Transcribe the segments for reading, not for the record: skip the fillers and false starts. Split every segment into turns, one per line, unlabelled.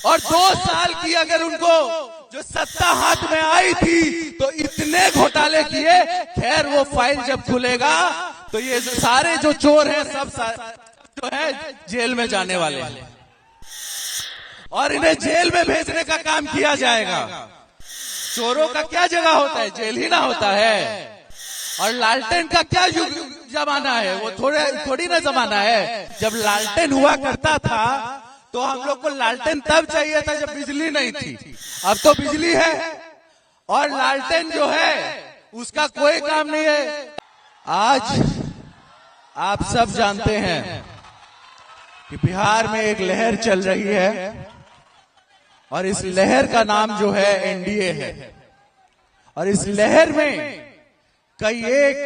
और 2 साल की अगर उनको जो सत्ता हाथ में आई थी तो इतने घोटाले किए। खैर वो फाइल जब खुलेगा तो ये सारे जो चोर हैं सब जो है जेल में जाने वाले हैं और इन्हें जेल में भेजने का काम किया जाएगा। चोरों का क्या जगह होता है, जेल ही ना होता है। और लालटेन का क्या जमाना है, वो थोड़ी ना जमाना है। जब लालटेन हुआ करता था तो हम लोग को लालटेन तब चाहिए था जब बिजली नहीं थी। अब तो बिजली है और लालटेन जो है उसका कोई काम नहीं है। आज आप सब जानते हैं कि बिहार में एक लहर चल रही है और इस लहर का नाम जो है एनडीए है। और इस लहर में कई एक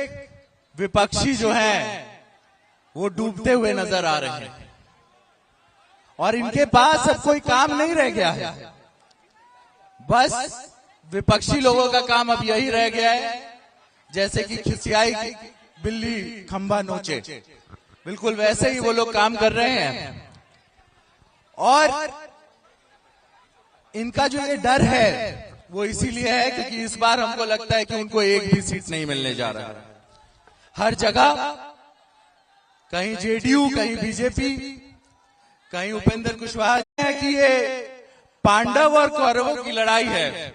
विपक्षी जो हैं वो डूबते हुए नजर आ रहे हैं और इनके पास अब कोई काम नहीं रह गया है। बस विपक्षी लोगों का काम अब यही रह गया है जैसे कि खिसियाई बिल्ली खंभा नोचे, बिल्कुल वैसे ही वो लोग काम कर रहे हैं। और इनका जो ये डर है वो इसीलिए है क्योंकि इस बार हमको लगता है कि उनको एक भी सीट नहीं मिलने जा रहा है। हर जगह कहीं जेडीयू, कहीं बीजेपी, कहीं उपेंद्र कुशवाहा है कि ये पांडव और कौरवों की लड़ाई है।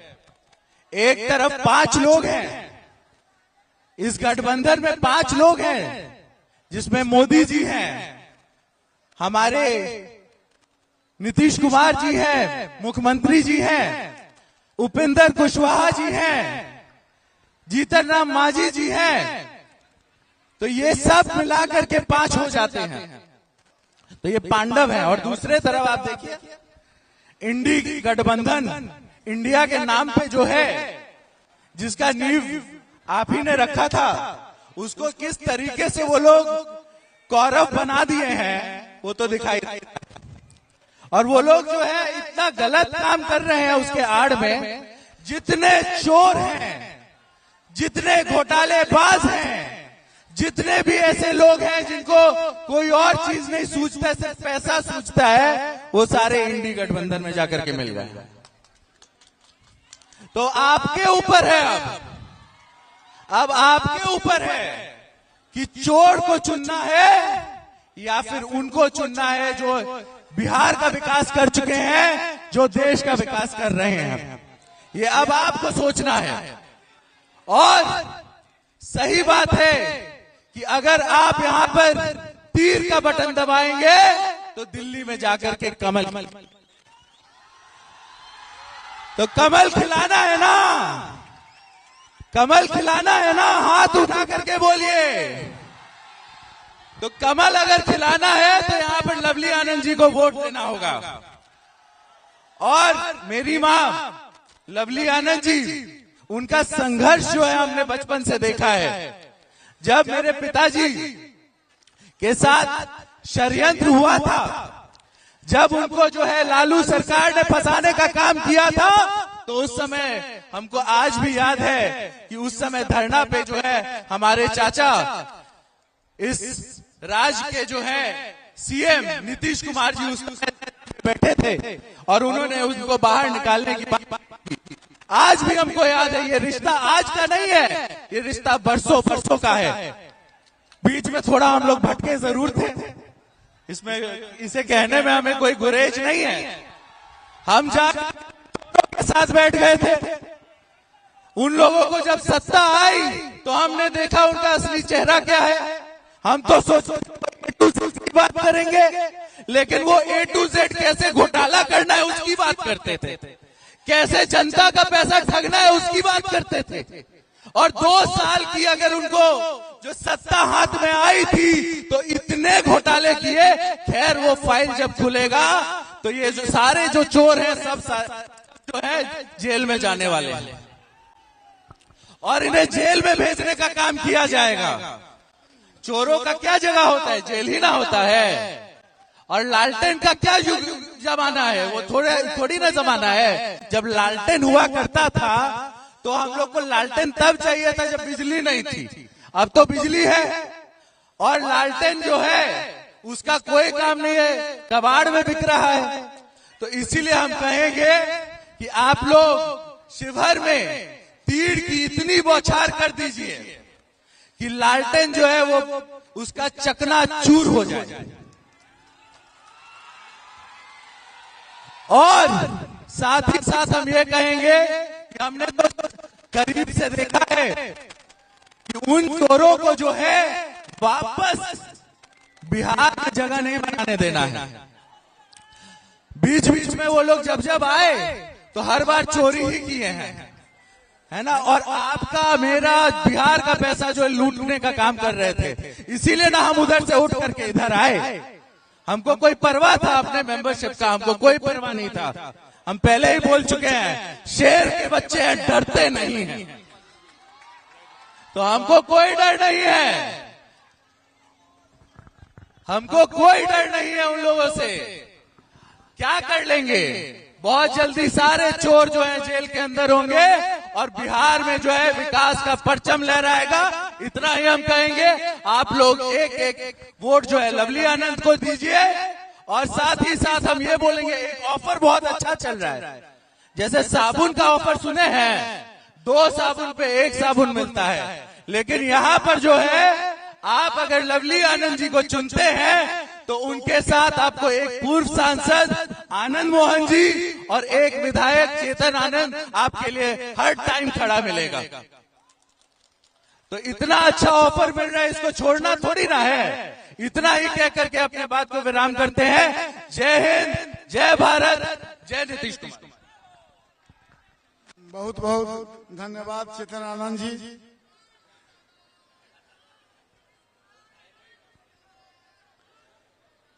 एक तरफ 5 लोग हैं, इस गठबंधन में 5 लोग हैं जिसमें मोदी जी हैं, हमारे नीतीश कुमार जी हैं, मुख्यमंत्री जी हैं, उपेंद्र कुशवाहा जी हैं, जीतन राम मांझी जी हैं। तो ये सब मिलाकर के 5 हो जाते हैं, तो ये पांडव हैं। और दूसरे तरफ आप देखिए इंडी गठबंधन, इंडिया के नाम पे जो है, जिसका नींव आप ही ने रखा था, उसको किस तरीके से वो लोग कौरव बना दिए हैं वो तो दिखाई। और वो लोग जो है इतना गलत काम कर रहे हैं उसके आड़ में। जितने चोर हैं, जितने घोटालेबाज हैं, जितने भी ऐसे लोग हैं जिनको कोई और चीज नहीं सूझता, सिर्फ पैसा सूझता है, वो सारे इंडी गठबंधन में जाकर के मिल गए। तो आपके ऊपर है, अब आपके ऊपर है कि चोर को चुनना है या फिर उनको चुनना है जो बिहार का विकास कर चुके हैं, जो देश का विकास कर रहे हैं। ये अब आपको सोचना है। और सही बात है कि अगर आप यहां पर तीर का बटन दबाएंगे तो दिल्ली में जाकर के कमल खिलाना है ना, कमल खिलाना है ना, हाथ उठा करके बोलिए। तो कमल अगर खिलाना है तो यहां पर लवली आनंद जी को वोट देना होगा। और मेरी मां लवली आनंद जी, उनका संघर्ष जो है हमने बचपन से देखा है। जब मेरे पिताजी के साथ षड्यंत्र हुआ था, जब उनको जो है लालू सरकार ने फंसाने का काम किया था, तो उस समय हमको आज भी याद है कि उस समय धरना पे जो है हमारे चाचा, इस राज्य के जो है सीएम नीतीश कुमार जी उस बैठे थे और उन्होंने उसको बाहर निकालने की बात की। आज भी हमको याद है, ये रिश्ता आज का नहीं है, ये रिश्ता बरसों बरसों का है। बीच में थोड़ा हम लोग भटके जरूर थे, इसमें इसे कहने में हमें कोई गुरेज नहीं है। हम जाकर के साथ बैठ गए थे। उन लोगों को जब सत्ता आई तो हमने देखा उनका असली चेहरा क्या है। हम तो सोच की बात करेंगे, लेकिन वो A to Z कैसे घोटाला करना है उसकी बात करते थे, कैसे जनता का पैसा ठगना है उसकी बात करते थे। और 2 साल की अगर उनको जो सत्ता हाथ में आई थी तो इतने घोटाले किए। खैर वो फाइल जब खुलेगा तो ये जो सारे जो चोर हैं सब जो है जेल में जाने वाले हैं और इन्हें जेल में भेजने का काम किया जाएगा। चोरों का क्या जगह होता है, जेल ही ना होता है। और लालटेन का क्या जमाना है, वो थोड़ी ना जमाना है। जब लालटेन हुआ करता था तो हम लोग को लालटेन तब चाहिए था जब बिजली नहीं थी। अब तो बिजली है और लालटेन जो है उसका कोई काम नहीं है, कबाड़ में बिक रहा है। तो इसीलिए हम कहेंगे कि आप लोग शिवहर में तीर की इतनी बौछार कर दीजिए कि लालटेन जो है वो उसका चकनाचूर हो जाए। और साथ ही साथ हम ये कहेंगे कि हमने तो करीब से देखा है कि उन चोरों को जो है वापस बिहार में जगह नहीं बनाने देना है। बीच बीच में वो लोग जब जब आए तो हर बार चोरी ही किए हैं, है ना। और आपका मेरा बिहार का पैसा जो लूटने का काम कर रहे थे, इसीलिए ना हम उधर से उठ करके इधर आए। हमको कोई परवाह था अपने मेंबरशिप का, हमको कोई परवाह नहीं था। हम पहले ही बोल चुके हैं, शेर के बच्चे हैं, डरते नहीं हैं। तो हमको कोई डर नहीं है, हमको कोई डर नहीं है उन लोगों से। क्या कर लेंगे, बहुत जल्दी सारे चोर जो हैं जेल के अंदर होंगे और बिहार में जो है विकास का परचम लहराएगा। इतना ही हम कहेंगे। आप लोग एक एक वोट जो है लवली आनंद को दीजिए। और साथ ही साथ हम ये बोलेंगे, एक ऑफर बहुत अच्छा चल रहा है। जैसे साबुन का ऑफर सुने हैं, 2 साबुन पे 1 साबुन मिलता है, लेकिन यहाँ पर जो है आप अगर लवली आनंद जी को चुनते हैं तो उनके साथ आपको एक पूर्व सांसद आनंद मोहन जी और एक विधायक चेतन आनंद आपके लिए हर टाइम खड़ा मिलेगा। तो इतना अच्छा ऑफर मिल रहा है, इसको छोड़ना थोड़ी ना है। इतना ही कह करके अपने बात को विराम करते हैं। जय हिंद, जय भारत, जय नीतीश कुमार।
बहुत बहुत धन्यवाद चेतन आनंद जी।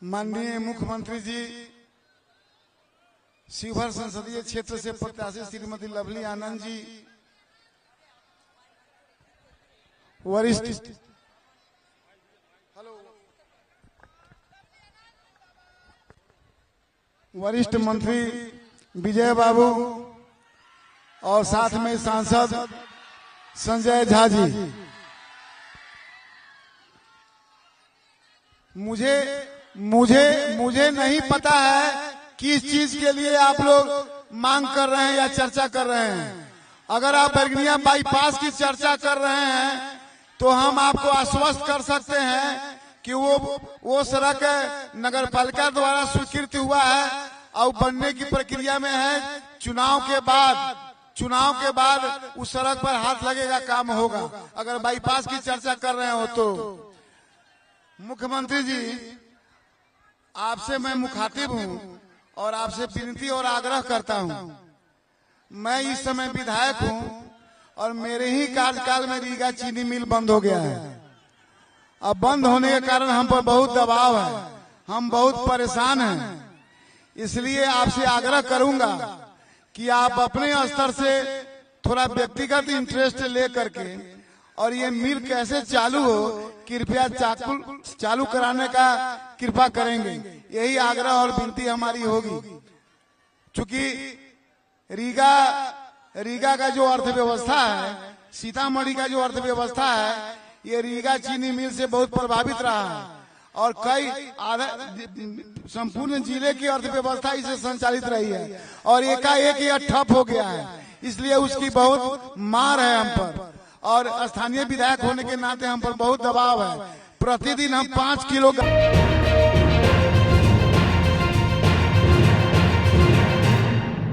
माननीय मुख्यमंत्री जी, शिवहर संसदीय क्षेत्र से प्रत्याशी श्रीमती लवली आनंद जी, वरिष्ठ मंत्री विजय बाबू और साथ में सांसद संजय झा जी। मुझे नहीं पता है किस चीज के लिए आप लोग मांग कर रहे हैं या चर्चा कर रहे हैं। अगर आप बैरगनिया बाईपास की चर्चा कर रहे हैं तो हम आपको आश्वस्त कर सकते हैं कि वो सड़क नगर पालिका द्वारा स्वीकृत हुआ है और बनने की प्रक्रिया में है। चुनाव के बाद उस सड़क पर हाथ लगेगा, काम होगा। अगर बाईपास की चर्चा कर रहे हो तो मुख्यमंत्री जी, आपसे मैं मुखातिब हूं और आपसे विनती और आग्रह करता हूं। मैं इस समय विधायक हूं और मेरे ही कार्यकाल में रीगा चीनी मिल बंद हो गया है। अब बंद होने के कारण हम पर बहुत दबाव है, हम बहुत परेशान हैं। इसलिए आपसे आग्रह करूंगा कि आप अपने स्तर से थोड़ा व्यक्तिगत इंटरेस्ट ले करके और ये मिल कैसे चालू हो, कृपया चालू कराने का कृपा करेंगे। यही आग्रह और विनती हमारी होगी। चूंकि रीगा का जो अर्थव्यवस्था है, सीतामढ़ी का जो अर्थव्यवस्था है, ये रीगा चीनी मिल से बहुत प्रभावित रहा है और कई संपूर्ण जिले की अर्थव्यवस्था इससे संचालित रही है और एकाएक यह ठप हो गया है। इसलिए उसकी बहुत मार है हम पर और स्थानीय विधायक होने के नाते हम पर बहुत दबाव है। प्रतिदिन हम 5 किलो